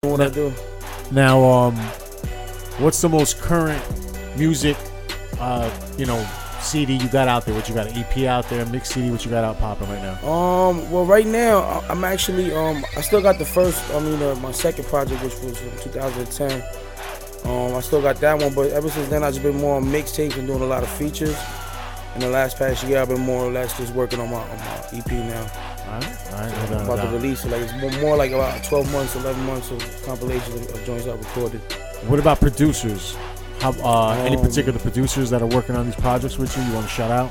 What I do. Now, what's the most current music, CD you got out there? What you got, an EP out there, mix CD? What you got out popping right now? Well, right now I'm actually I still got the first. My second project, which was from 2010. I still got that one, but ever since then I've just been more on mixtapes and doing a lot of features. In the last past year, I've been more or less just working on my EP now. All right. I'm about to release it. Like it's more like about 12 months, 11 months of compilations of joints I've recorded. What about producers? Any particular producers that are working on these projects with you? You want to shout out?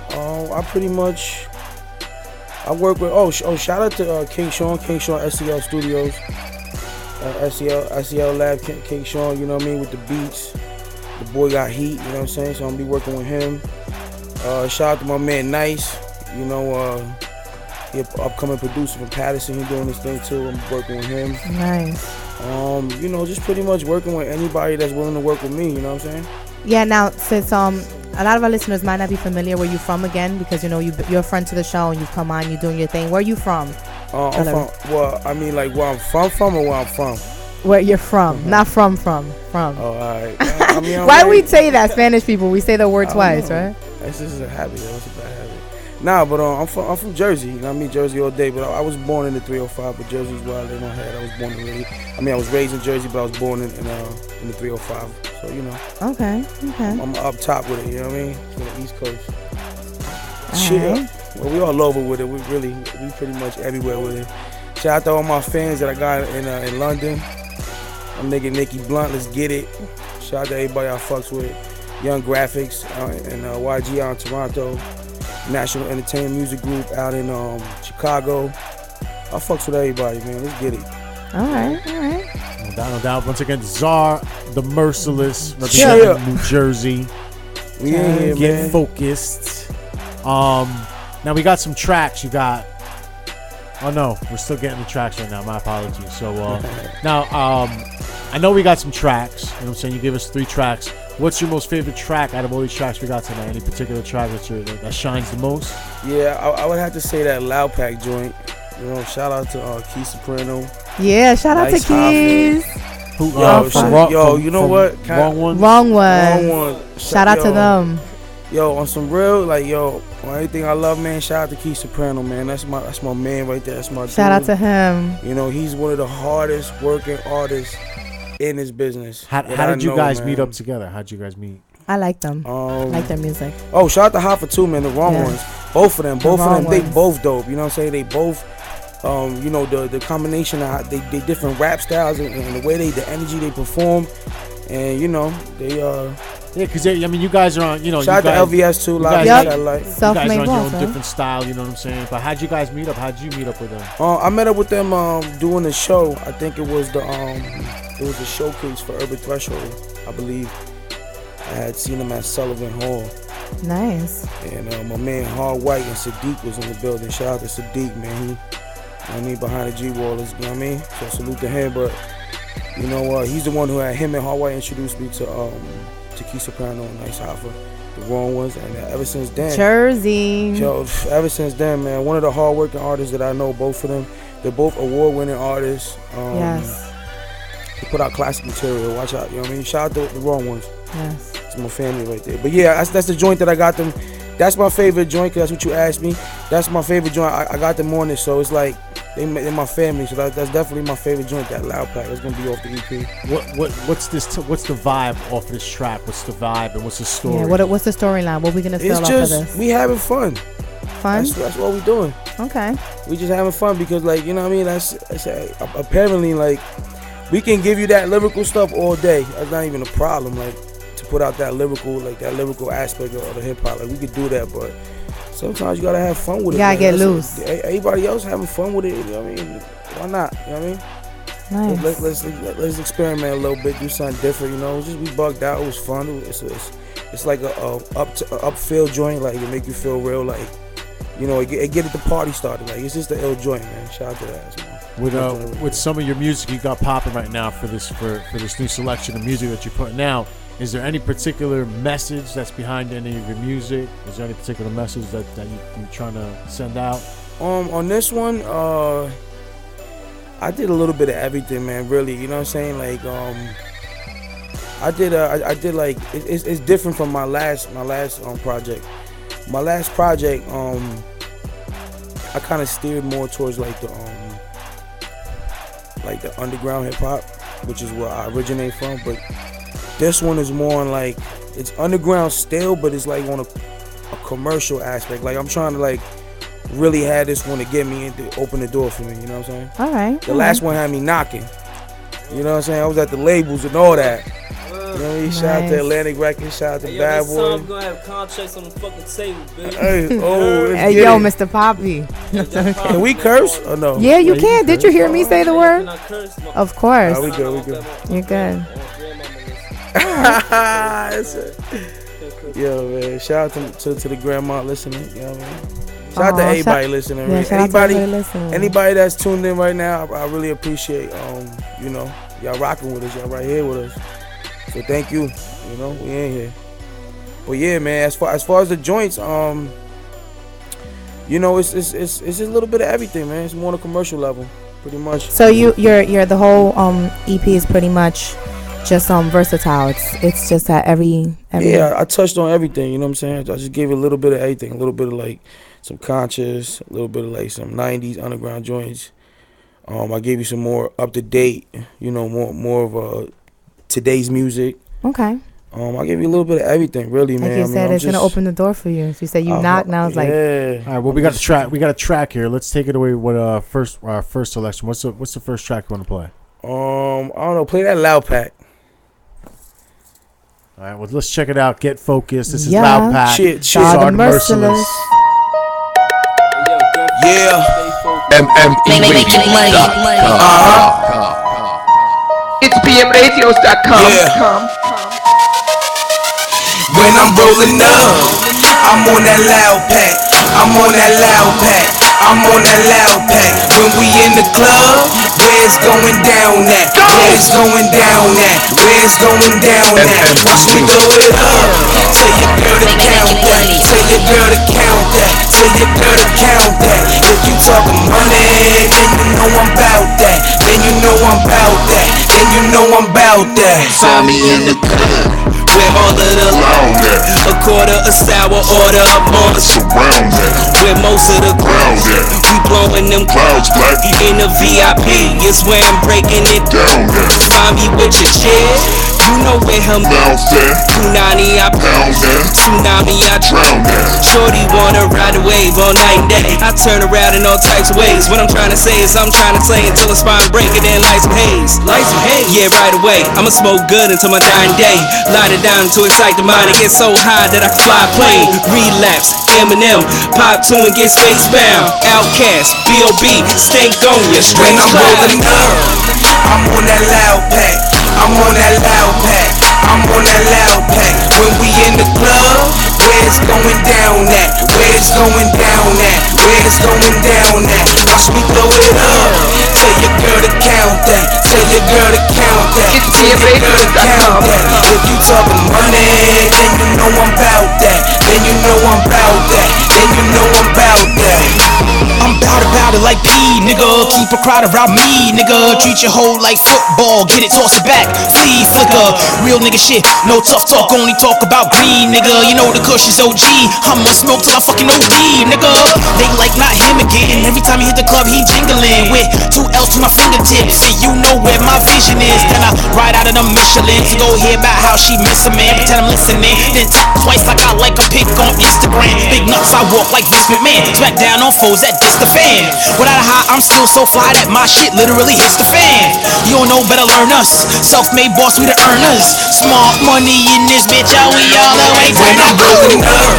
I work with. Shout out to King Sean SEL Studios, SEL Lab, King Sean. You know what I mean, with the beats. The boy got heat. You know what I'm saying? So I'm gonna be working with him. Shout out to my man Nice. He an upcoming producer from Patterson. He's doing this thing too. I'm working with him. Nice. Just pretty much working with anybody that's willing to work with me. You know what I'm saying? Yeah. Now, since a lot of our listeners might not be familiar where you're from again, because you're a friend to the show and you've come on, you're doing your thing. Where are you from? I'm from. Well, I mean, like where I'm from or where I'm from. Where you're from, not from. Oh, all right. Why do we say that, Spanish people? We say the word twice, right? That's just a habit. That's a bad habit. Nah, but I'm from Jersey. You know what I mean? Jersey all day. But I was born in the 305, but Jersey's where I live in my head. I was born I was raised in Jersey, but I was born in the 305. So, Okay. I'm up top with it, you know what I mean? To the East Coast. Right. Well, we all over with it. We pretty much everywhere with it. Shout out to all my fans that I got in London. I'm nigga Nicky Blunt, let's get it. Shout out to everybody I fucks with. Young Graphics and YG out in Toronto. National Entertainment Music Group out in Chicago. I fucks with everybody, man. Let's get it. All right. No doubt. Once again, Czar, the Merciles, representing New Jersey. We in here, Get man. focused. Now we got some tracks. You got. Oh no, we're still getting the tracks right now. My apologies. So now, I know we got some tracks. You know what I'm saying? You gave us 3 tracks. What's your most favorite track out of all these tracks we got tonight? Any particular track that shines the most? Yeah, I would have to say that Loud Pack joint. Shout out to Key Soprano. Yeah, shout out to Keys. What? Wrong one. Shout out to them. Yo, on some real, on anything I love, man, shout out to Key Soprano, man. That's my man right there. That's my Shout out dude. to him. He's one of the hardest working artists in this business. How did you guys meet up together? How'd you guys meet? I like them. I like their music. Oh, shout out to Hoffa too, man. The Wrong Ones. Both of them. They both dope. You know what I'm saying? They both, the combination of how they different rap styles and the way the energy they perform, and they Yeah, because you guys are on. Shout out to LVS too. You guys are on Self-made your own boss, different style. You know what I'm saying? But how'd you guys meet up? How'd you meet up with them? I met up with them doing a show. I think it was a showcase for Urban Threshold, I believe. I had seen them at Sullivan Hall. Nice. And my man Hard White and Sadiq was in the building. Shout out to Sadiq, man. He, behind the G-Wall is, you know what I mean? So salute to him. But, he's the one who had him and Hard White introduced me to Key Soprano and Nice Hoffa, the Wrong Ones. And ever since then. Jersey. Ever since then, man, one of the hard-working artists that I know, both of them. They're both award-winning artists. Yes. They put out classic material. Watch out, you know what I mean? Shout out to the Wrong Ones. Yes. It's my family right there. But yeah, that's the joint that I got them. That's my favorite joint, because that's what you asked me. That's my favorite joint. I got them on it, so it's like they're my family. So that's definitely my favorite joint, that Loud Pack. It's going to be off the EP. What's the vibe off this track? What's the vibe and what's the story? Yeah, what's the storyline? What are we going to sell off of this? We having fun. Fun? That's what we doing. Okay. We just having fun because, you know what I mean? That's apparently, we can give you that lyrical stuff all day. That's not even a problem, to put out that lyrical aspect of the hip hop. We could do that, but sometimes you gotta have fun with it. You gotta get loose. Everybody else having fun with it, you know what I mean? Why not? You know what I mean? Nice. Let's experiment a little bit, do something different. We bugged out. It was fun. It's like a upfield joint. It make you feel real. It get the party started. It's just the ill joint, man. Shout out to that. With some of your music you got popping right now for this new selection of music that you're putting out, is there any particular message that's behind any of your music? Is there any particular message that you're trying to send out? On this one, I did a little bit of everything, man. Really, you know what I'm saying? Like, I did like it's different from my last project. My last project, I kind of steered more towards like the underground hip hop, which is where I originate from. But this one is more on like it's underground still, but it's like on a commercial aspect. Like I'm trying to like really have this one to get me in to open the door for me. You know what I'm saying? All right. The last one had me knocking. You know what I'm saying? I was at the labels and all that. You know what I mean? Shout out to Atlantic Records, shout out to Bad Boy. We're gonna have contracts on the fucking table, bitch. Hey, Hey, yo, Mr. Poppy. Can we curse or no? Yeah, you can. Did you hear me say the word? Of course. Oh, we good. You're good. Yo, man, shout out to the grandma listening. You know what I mean? Shout out to everybody listening. Yeah, shout out to everybody listening. Anybody that's tuned in right now, I really appreciate. You know, y'all rocking with us. Y'all right here with us. So thank you. You know, we in here. But yeah, man. As far as the joints, you know, it's just a little bit of everything, man. It's more on a commercial level, pretty much. So you're the whole EP is pretty much just versatile. It's just that every. Yeah, I touched on everything. You know what I'm saying? I just gave a little bit of everything, a little bit of like some conscious, a little bit of like some '90s underground joints. I gave you some more up to date. You know, more of today's music. Okay. I gave you a little bit of everything, really, man. Like you said, it's gonna open the door for you. If you said you knocked, now it's like. All right. Well, we got a track. We got a track here. Let's take it away with our first selection. What's the first track you want to play? I don't know. Play that Loud Pack. All right. Well, let's check it out. Get focused. This is Loud Pack. Shit. The Merciles. Yeah. It's bmradios.com. Yeah. When I'm rolling up, I'm on that Loud Pack. I'm on that Loud Pack. I'm on that Loud Pack. When we in the club, where it's going down at? Where it's going down at? Where it's going down at? Watch me throw it up. Tell your girl to count that. Tell your girl to count that. Tell your girl to count that. If you talking money, then you know I'm bout that. Then you know I'm bout that. Then you know I'm bout that. Find me in the club where all of the loud at. A quarter of sour, order up on the surround that. Where most of the crowd at. We blowing them clouds black. In the VIP is where I'm breaking it down at. Find me with your chick. You know where I'm bound at. Punani I pound at. Tsunami I drown at. Shorty wanna ride a wave all night and day. I turn around in all types of ways. What I'm trying to say is I'm trying to play until the spine break and then light some haze. Light some haze? Yeah, right away. I'ma smoke good until my dying day. Light it down to excite the mind and get so high that I can fly a plane. Relapse, Eminem, pop two and get spacebound. Outcast, B.O.B., stink on ya. When I'm rolling up, I'm on that Loud Pack. I'm on that Loud Pack. I'm on that Loud Pack. When we in the club, where it's going down at? Where it's going down at? Where it's going down at? Watch me throw it up. Tell your girl to count that. Tell your girl to count that. Tell your girl to count that. If you talking money, then you know I'm bout that. Then you know I'm bout that. Then you know I'm bout that. I'm bout it like P, nigga. Keep a crowd around me, nigga. Treat your hoe like football, get it, toss it back, flee, flicker. Real nigga shit, no tough talk, only talk about green, nigga. You know the kush is OG, I'ma smoke till I fucking OD, nigga. They like not him again, every time he hit the club he jingling with 2 L's to my fingertips. And you know where my vision is, then I ride out of the Michelin to go hear about how she miss a man, pretend I'm listening, then tap twice like I like a pic on Instagram. Big nuts, I walk like Vince McMahon, smack down on foes that diss the fan. Without a high, I'm still so fly that my shit literally hits the fan. You don't know, better learn us. Self-made boss, we the earners. Smart money in this bitch, oh, we all the way to when I'm rolling up,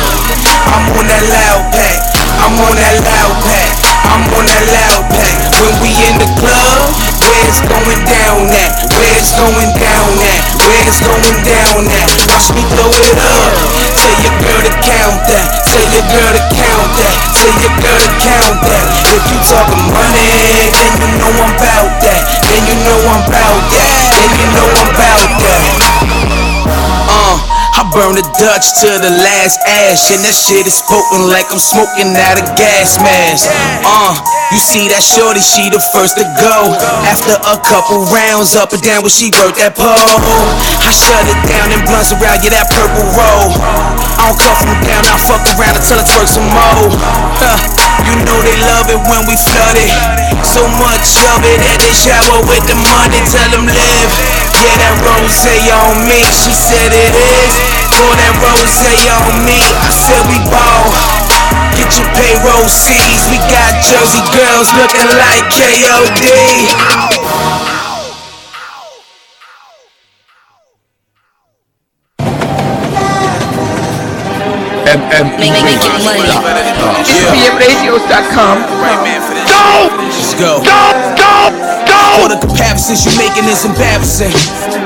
I'm on that Loud Pack. I'm on that Loud Pack. I'm on that Loud Pack. When we in the club, where it's going down at? Where it's going down at? Where it's going down at? Watch me throw it up. Tell your girl to count that. Tell your girl to count that. Tell your girl to count that. If you talking money, then you know I'm bout that. Then you know I'm bout that. Then you know I'm bout that. I burn the Dutch to the last ash, and that shit is potent like I'm smoking out a gas mask. You see that shorty, she the first to go. After a couple rounds, up and down when she worked that pole, I shut it down and blunts around, yeah, that purple roll. I don't cuff them down, I fuck around until I twerk some more. You know they love it when we flood it. So much of it that they shower with the money. Tell them live. Yeah, that rose on me. She said it is. Pour that rose on me. I said we ball. Get your payroll C's. We got Jersey girls looking like KOD. Making money. SBMRadios.com. Go! For the comparisons you making is embarrassing.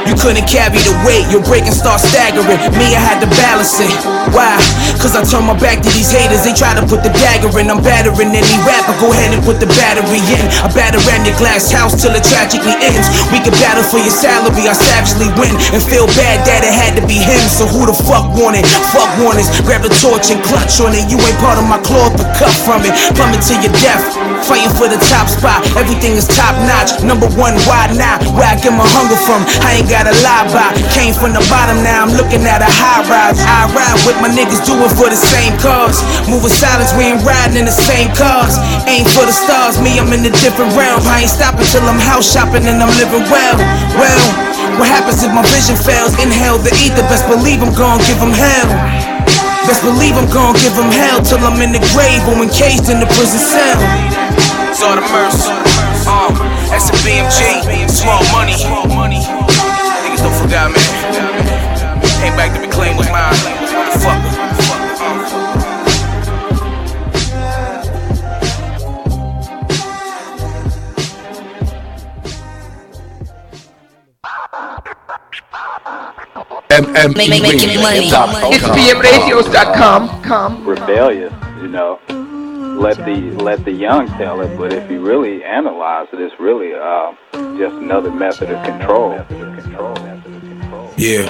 You couldn't carry the weight, your break and start staggering. Me, I had to balance it. Why? Cause I turned my back to these haters. They try to put the dagger in. I'm battering any rapper, go ahead and put the battery in. I batter around your glass house till it tragically ends. We can battle for your salary, I savagely win. And feel bad that it had to be him. So who the fuck want it? Fuck warnings. Grab the torch and clutch on it. You ain't part of my cloth, but cut from it. Plummet to your death. Fighting for the top spot. Everything is top notch. Number one, why not? Where I get my hunger from, I ain't gotta lie by. Came from the bottom, now I'm looking at a high rise. I ride with my niggas, do it for the same cause. Moving silence, we ain't riding in the same cars. Aim for the stars, me, I'm in a different realm. I ain't stopping till I'm house shopping and I'm living well. Well, what happens if my vision fails? Inhale the ether, best believe I'm gon' give them hell. Best believe I'm gon' give them hell till I'm in the grave or encaged in the prison cell. It's all the mercy. That's a BMG, small money. Niggas don't forget, man. Came back to reclaim what's mine. Motherfucker. Making money. It's BMRadios.com. Rebellious, you know. Let the young tell it, but if you really analyze it, it's really just another method of control. Yeah.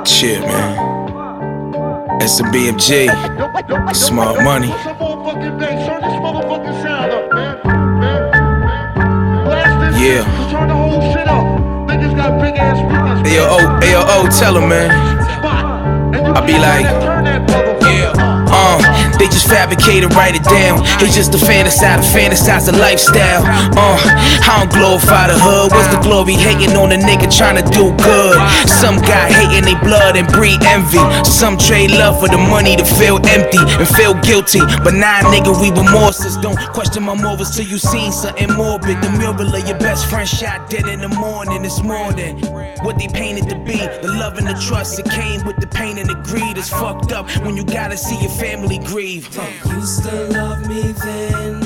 Shit, man. That's the BMG. Smart money. Yeah. Ayo, tell him, man. I be like, they just fabricate and write it down. It's just a fantasize the lifestyle. I don't glorify the hood. What's the glory? Hating on a nigga trying to do good. Some got hating they blood and breed envy. Some trade love for the money to feel empty and feel guilty. But nah, nigga, we remorseless. Don't question my morals till you seen something morbid. The mural of your best friend shot dead in the morning. It's more than what they painted to be. The love and the trust, it came with the pain and the greed. It's fucked up when you gotta see your family grieve. They used to love me then,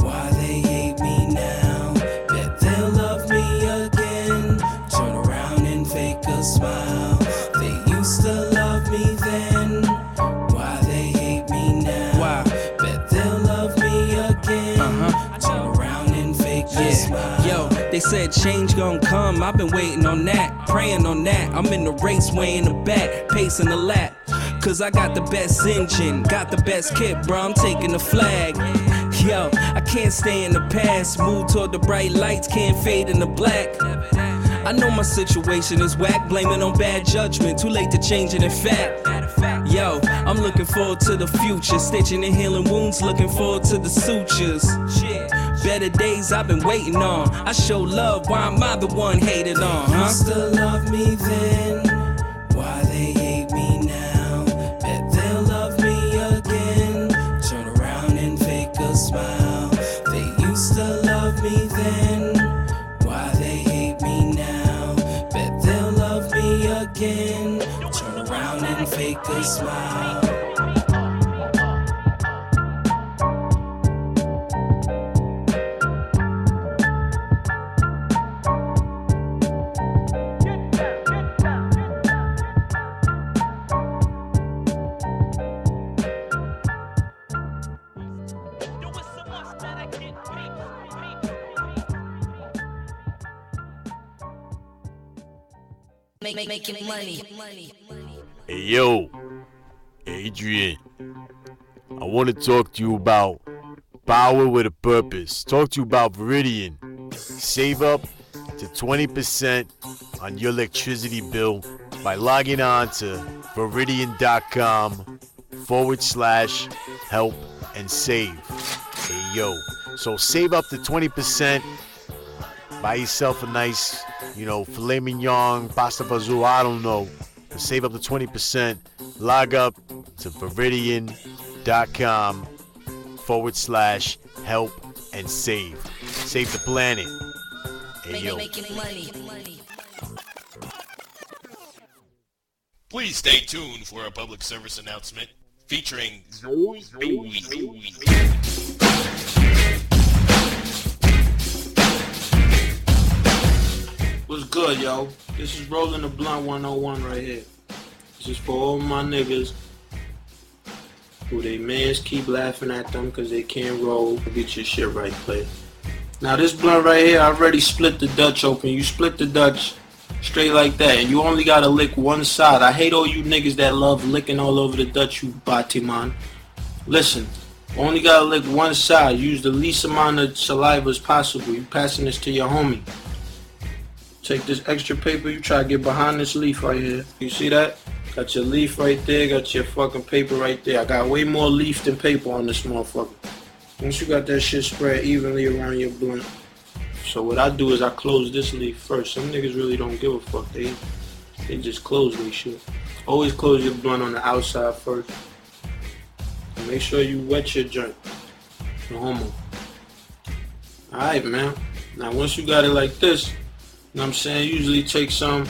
why they hate me now? Bet they'll love me again, turn around and fake a smile. They used to love me then, why they hate me now? Why? Bet they'll love me again, turn around and fake a smile. Yo, they said change gon' come, I've been waiting on that, praying on that. I'm in the race way in the back, pacing the lap. Cause I got the best engine, got the best kit, bro, I'm taking the flag. Yo, I can't stay in the past, move toward the bright lights, can't fade in the black. I know my situation is whack, blaming on bad judgment, too late to change it in fact. Yo, I'm looking forward to the future, stitching and healing wounds, looking forward to the sutures. Better days I've been waiting on, I show love, why am I the one hated on, huh? They used to love me then, why they hate me now? Bet they'll love me again, turn around and fake a smile. They used to love me then, why they hate me now? Bet they'll love me again, turn around and fake a smile. Making money. Hey yo, Adrian, I want to talk to you about power with a purpose. Talk to you about Viridian. Save up to 20% on your electricity bill by logging on to Viridian.com/help and save. Hey yo, so save up to 20%. Buy yourself a nice, filet mignon, pasta fazool, I don't know. But save up to 20%. Log up to Viridian.com/help and save. Save the planet. Hey yo. Making money. Please stay tuned for a public service announcement featuring What's good, yo? This is Rolling the Blunt 101 right here. This is for all my niggas who they mans keep laughing at them because they can't roll. Get your shit right, play. Now this blunt right here, I already split the Dutch open. You split the Dutch straight like that, and you only gotta lick one side. I hate all you niggas that love licking all over the Dutch, you batiman. Listen, only gotta lick one side. Use the least amount of saliva as possible. You passing this to your homie. Take this extra paper, you try to get behind this leaf right here. You see that? Got your leaf right there, got your fucking paper right there. I got way more leaf than paper on this motherfucker. Once you got that shit spread evenly around your blunt. So what I do is I close this leaf first. Some niggas really don't give a fuck. They just close their shit. Always close your blunt on the outside first. And make sure you wet your joint. No homo. Alright, man. Now once you got it like this, you know what I'm saying? Usually take some.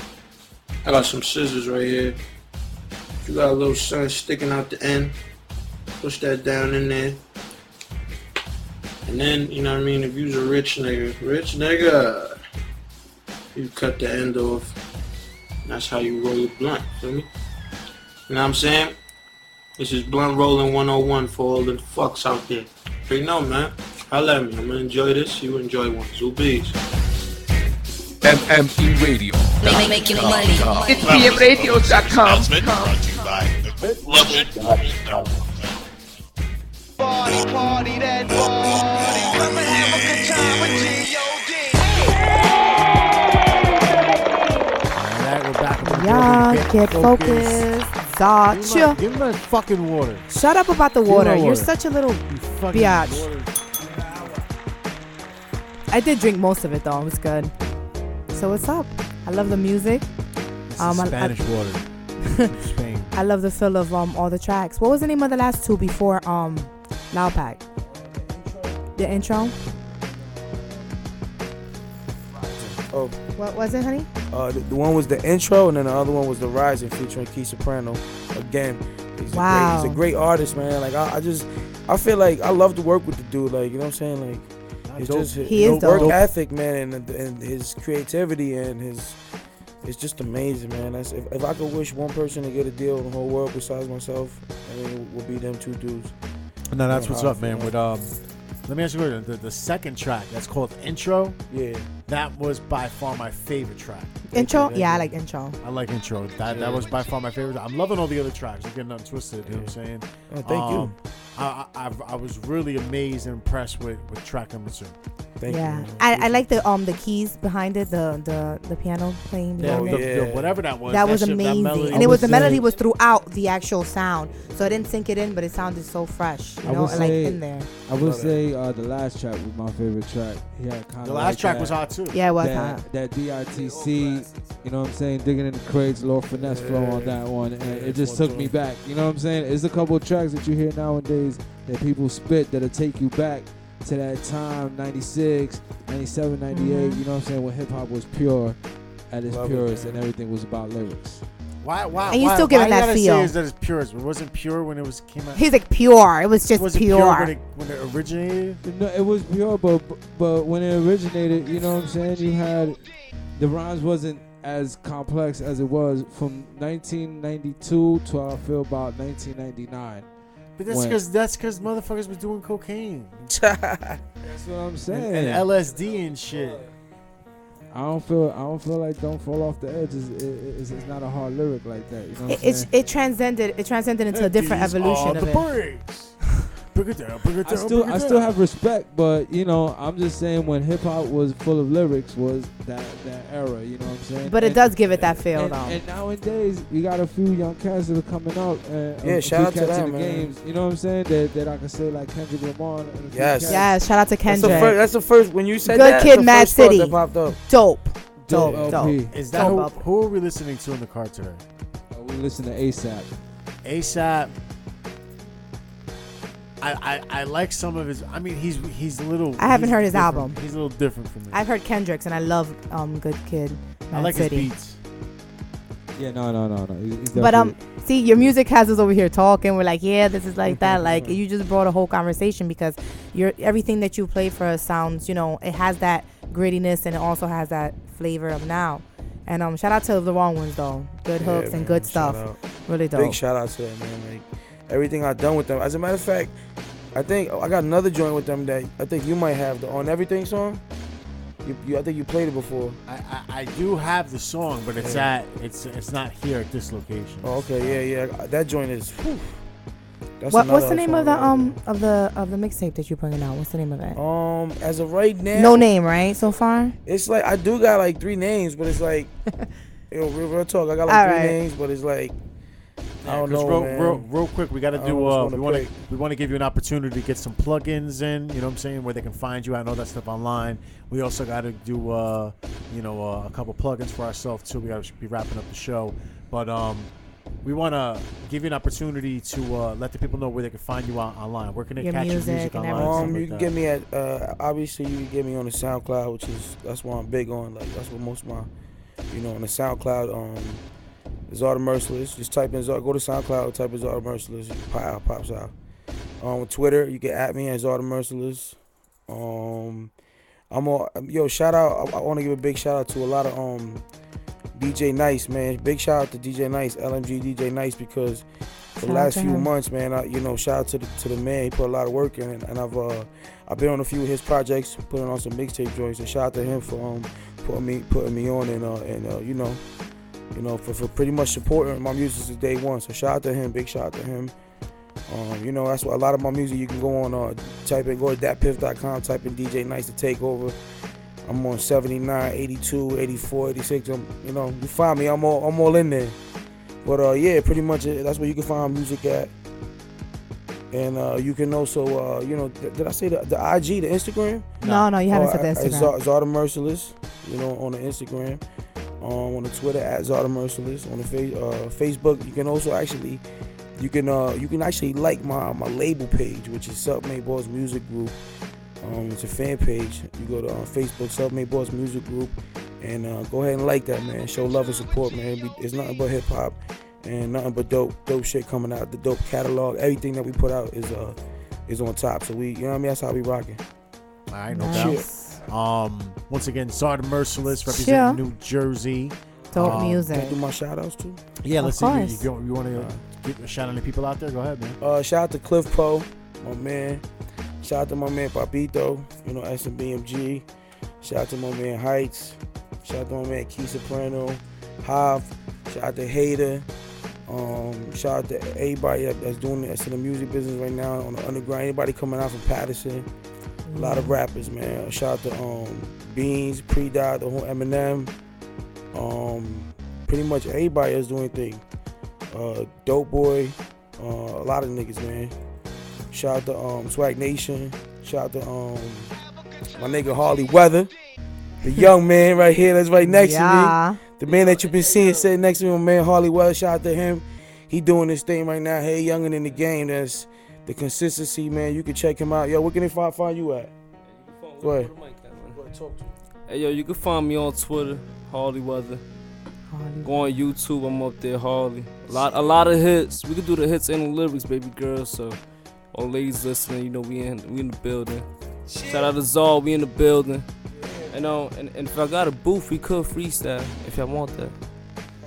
I got some scissors right here. If you got a little sun sticking out the end, push that down in there. And then, you know what I mean, if you's a rich nigga, you cut the end off. That's how you roll your blunt, feel me? You know what I'm saying? This is Blunt Rolling 101 for all the fucks out there. You know, man. Holla at me. I'm gonna enjoy this. You enjoy one. Zoobies. MME Radio. Making money. It's PMRadios.com. Brought to you by Party that party. I'ma have a good time with G.O.D. Alright, we're back. Yeah, get focused. Zacha. Give him that fucking water. Shut up about the water. You're such a little biatch. I did drink most of it though. It was good. So what's up? I love the music. Spanish water. Spain. I love the feel of all the tracks. What was the name of the last two before Loud Pack? The intro? Oh. What was it, honey? The one was the intro, and then the other one was the Rising featuring Key Soprano. Again, he's wow. He's a great artist, man. Like I feel like I love to work with the dude. Like, you know what I'm saying? Like, it's just his work ethic, man, and his creativity and it's just amazing, man. If I could wish one person to get a deal in the whole world besides myself, I mean, it would be them two dudes. No, that's what's up, man. With let me ask you a question. The second track that's called Intro. Yeah. That was by far my favorite track. Intro? Yeah, I like Intro. I like Intro. That was by far my favorite. I'm loving all the other tracks. I'm getting untwisted. You know what I'm saying? Oh, thank you. I was really amazed and impressed with track number 2. Thank you. Man. I like the keys behind it, the piano playing. Whatever that was. That was amazing. And the melody was throughout the actual sound. So I didn't sink it in, but it sounded so fresh. You know, like in there. I would say the last track was my favorite track. Yeah, the last track was hot too. Yeah, it was hot. That DITC, you know what I'm saying, digging in the crates, little finesse flow on that one, and it just took me back. You know what I'm saying? There's a couple of tracks that you hear nowadays that people spit that'll take you back to that time, 96, 97, 98, you know what I'm saying, when hip-hop was pure at its purest and everything was about lyrics. Why? And you still giving that feel. Say is that it's pure? It wasn't pure when it came out. He's like pure. It was just pure. When it originated? No, it was pure, but when it originated, you know what I'm saying, you had, the rhymes wasn't as complex as it was from 1992 to I feel about 1999. But that's because motherfuckers was doing cocaine. That's what I'm saying. And LSD and shit. I don't feel like "Don't Fall Off the Edge" is not a hard lyric like that. You know what I'm saying? It transcended into a different evolution of it. Bring it down, bring it down. I still have respect, but you know, I'm just saying when hip hop was full of lyrics was that era. You know what I'm saying? But it does give it that feel, though. And nowadays we got a few young cats that are coming out. Yeah, shout out to them, in the man. games. You know what I'm saying? That I can say like Kendrick Lamar. And a few Yes. cats. Yes, shout out to Kendrick. That's the first when you said Good that. Kid, the Mad first thought City. that popped up. Dope. Is that who are we listening to in the car today? We listen to ASAP. ASAP. I like some of his. I mean, he's a little. I haven't heard his different. album. He's a little different from me. I've heard Kendrick's, and I love Good Kid, I like City. his beats. Yeah, no. He's But see, your music has us over here talking. We're like, yeah, this is like that. Like you just brought a whole conversation because everything that you play for us sounds, you know, it has that grittiness and it also has that flavor of now. And shout out to the wrong ones though. Good hooks and good stuff. Really dope. Big shout out to them, man. Like everything I've done with them. As a matter of fact, I think I got another joint with them that I think you might have the On Everything song. I think you played it before. I do have the song, but it's not here at this location. Oh, okay, yeah. That joint is. Whew, what's the name of the mixtape that you're bringing out? What's the name of it? As of right now, no name, right? So far, it's like I do got like 3 names, but it's like, real talk. I got like 3 names, but it's like. I don't know, real quick, we got to do. We want to give you an opportunity to get some plugins in. You know what I'm saying? Where they can find you. I know that stuff online. We also got to do, a couple plugins for ourselves too. We got to be wrapping up the show, but we want to give you an opportunity to let the people know where they can find you online. Where can they catch your music online? You can get me at obviously you can get me on the SoundCloud, that's what I'm big on. Like that's what most of my, on the SoundCloud. Zarda Merciles. Just type in Zarda. Go to SoundCloud, type in Zarda Merciles. Pops out. On Twitter, you can at me at Zarda Merciles. Shout out. I want to give a big shout out to a lot of DJ Nice, man. Big shout out to DJ Nice, LMG DJ Nice, because for the last few months, man, shout out to the man. He put a lot of work in, and I've been on a few of his projects, putting on some mixtape joints, and shout out to him for putting me on and for pretty much supporting my music since day one. So shout out to him, big shout out to him. That's what a lot of my music, you can go on, go to datpiff.com, type in DJ Nice to take over. I'm on 79, 82, 84, 86. You find me, I'm all in there. But yeah, pretty much that's where you can find music at. And you can also, did I say the IG, the Instagram? No, you haven't said the Instagram. Zarda Merciles, on the Instagram. On the Twitter at Zarda Merciles. On the Facebook, you can also actually, you can actually like my label page, which is Self-Made Boys Music Group. It's a fan page. You go to Facebook, Self-Made Boys Music Group, and go ahead and like that, man. Show love and support, man. It's nothing but hip hop and nothing but dope shit coming out. The dope catalog, everything that we put out is on top. So we, That's how we rocking. All right, no doubt. Once again, Zarda Merciles representing New Jersey. Dope music. Can I do my shout outs too? Yeah, let's see. You want to get a shout out to people out there? Go ahead, man. Shout out to Cliff Poe, my man. Shout out to my man Papito, SMBMG. Shout out to my man Heights. Shout out to my man Key Soprano, Hav. Shout out to Hater. Shout out to everybody that's in the music business right now on the underground. Anybody coming out from Patterson. A lot of rappers, man. Shout out to Beans, Pre-Dot, the whole Eminem. Pretty much everybody is doing things. Dope Boy, a lot of niggas, man. Shout out to Swag Nation. Shout out to my nigga Harley Weather, the young man right here that's right next to me. The man that you've been seeing sitting next to me, my man Harley Weather. Shout out to him. He doing this thing right now. Hey, youngin' in the game. That's the consistency, man. You can check him out. Yo, where can they find you at? Go ahead. Talk to me. Hey, yo, you can find me on Twitter, Harley Weather. Go on YouTube, I'm up there, Harley. A lot of hits. We can do the hits and the lyrics, baby girl. So, all ladies listening, we in the building. Shout out to Zal, we in the building. And if I got a booth, we could freestyle if y'all want that.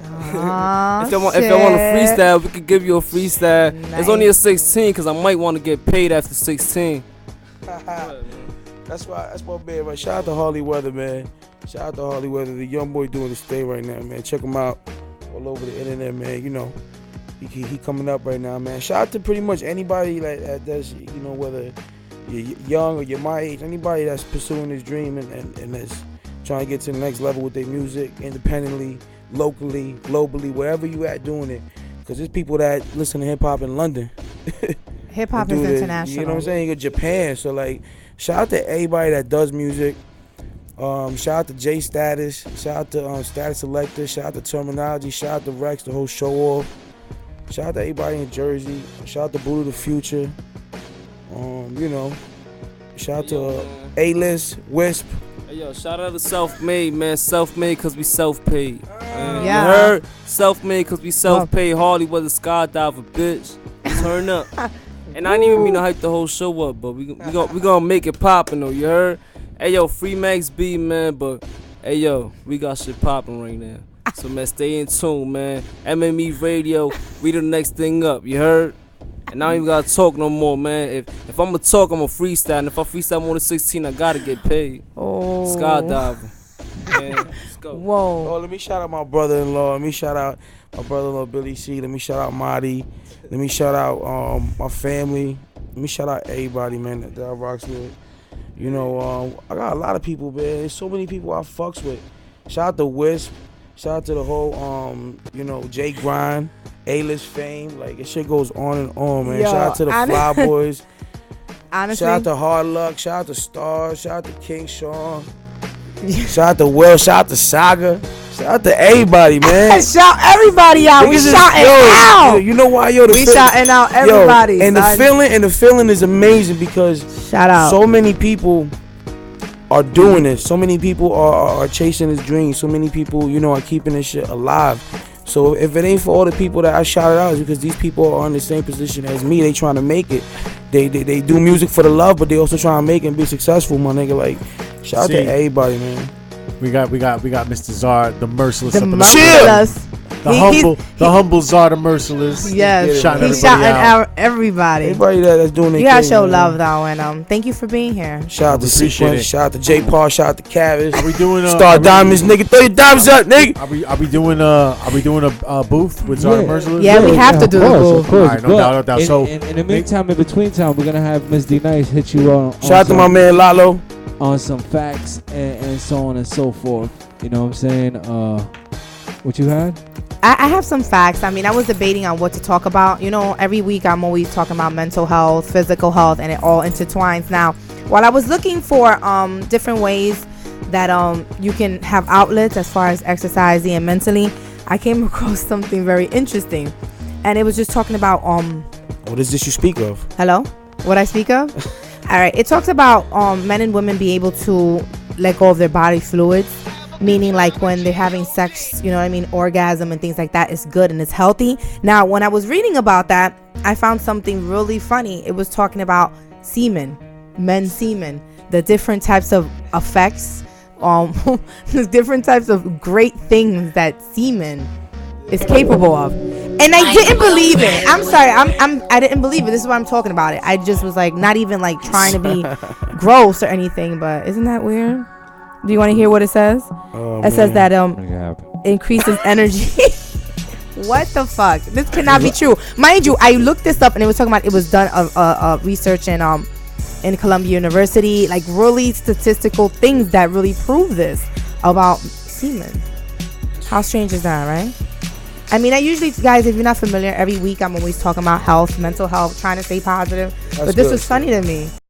If y'all want a freestyle, we could give you a freestyle. Nice. It's only a 16 because I might want to get paid after 16. That's my man, right? Shout out to Harley Weather, man. Shout out to Harley Weather, the young boy doing his thing right now, man. Check him out all over the internet, man. You know, he coming up right now, man. Shout out to pretty much anybody that does, you know, whether you're young or you're my age, anybody that's pursuing this dream and that's trying to get to the next level with their music, independently, locally, globally, wherever you at doing it. Because there's people that listen to hip-hop in London. Hip-hop is international. You know what I'm saying? You go to Japan. So, like, shout out to everybody that does music. Shout out to J Status. Shout out to Status Selector. Shout out to Terminology. Shout out to Rex, the whole show off. Shout out to everybody in Jersey. Shout out to Buddha the Future. You know, shout out to A-List, Wisp. Hey, yo, shout out to Self-Made, man. Self-made because we self-paid. Yeah. You heard? Self-made because we self-paid. Harley was a skydiver, bitch. Turn up. And I didn't even mean to hype the whole show up, but we gonna make it poppin' though, you heard? Hey, yo, free Max B, man, but hey, yo, we got shit poppin' right now. So, man, stay in tune, man. MME Radio, we the next thing up, you heard? And I don't even gotta talk no more, man. If I'm gonna talk, I'm gonna freestyle. And if I freestyle more than 16, I gotta get paid. Oh. Skydiving. Man, let's go. Whoa. Oh, let me shout out my brother-in-law. Let me shout out my brother-in-law, Billy C. Let me shout out Marty. Let me shout out my family. Let me shout out everybody, man, that I rocks with. You know, I got a lot of people, man. There's so many people I fucks with. Shout out to Wisp. Shout out to the whole, you know, Jay Grind, A-List Fame. Like, it shit goes on and on, man. Yo, shout out to the Fly Boys. Honestly. Shout out to Hard Luck. Shout out to Stars. Shout out to King Sean. Shout out to Will. Shout out to Saga. Shout out to everybody, man. Shout everybody out. We shouting out. You know why, yo? We shouting out everybody. Yo, and the feeling is amazing because shout out. So many people are doing this. So many people are chasing this dream. So many people, you know, are keeping this shit alive. So if it ain't for all the people that I shouted out, it's because these people are in the same position as me. They trying to make it. They do music for the love, but they also trying to make it and be successful, my nigga. Like, shout out to everybody, man. We got Mr. Czar, the Merciless. The Merciless. The humble Czar, the Merciless. Yes, he's shouting out everybody. Everybody that's doing their You gotta thing, show man. love though, and thank you for being here. Shout out to Sequence. Shout out to J Paul. Shout out to Cavis. Are we doing Star Diamonds, nigga? Throw your diamonds up, nigga. Are we doing a booth with Czar Merciless? Yeah, we have to do the booth. Of course. All right, no doubt, no doubt. So in the meantime, in between time, we're gonna have Miss D Nice hit you on. Shout out to my man Lalo. On some facts and so on and so forth. You know what I'm saying? What you had? I have some facts. I mean, I was debating on what to talk about. You know, every week I'm always talking about mental health, physical health, and it all intertwines. Now, while I was looking for different ways that you can have outlets as far as exercising and mentally, I came across something very interesting, and it was just talking about What is this you speak of? Hello? What I speak of? All right. It talks about men and women be able to let go of their body fluids, meaning like when they're having sex, you know what I mean, orgasm and things like that is good and it's healthy. Now, when I was reading about that, I found something really funny. It was talking about semen, men's semen, the different types of effects, the different types of great things that semen is capable of. And I didn't believe it. I'm sorry. I didn't believe it. This is why I'm talking about it. I just was like, not even like trying to be gross or anything, but isn't that weird? Do you want to hear what it says? It says that increases energy. What the fuck? This cannot be true. Mind you, I looked this up and it was talking about it was done research in Columbia University, like really statistical things that really prove this about semen. How strange is that, right? I mean, I usually, guys, if you're not familiar, every week I'm always talking about health, mental health, trying to stay positive. But this was funny to me.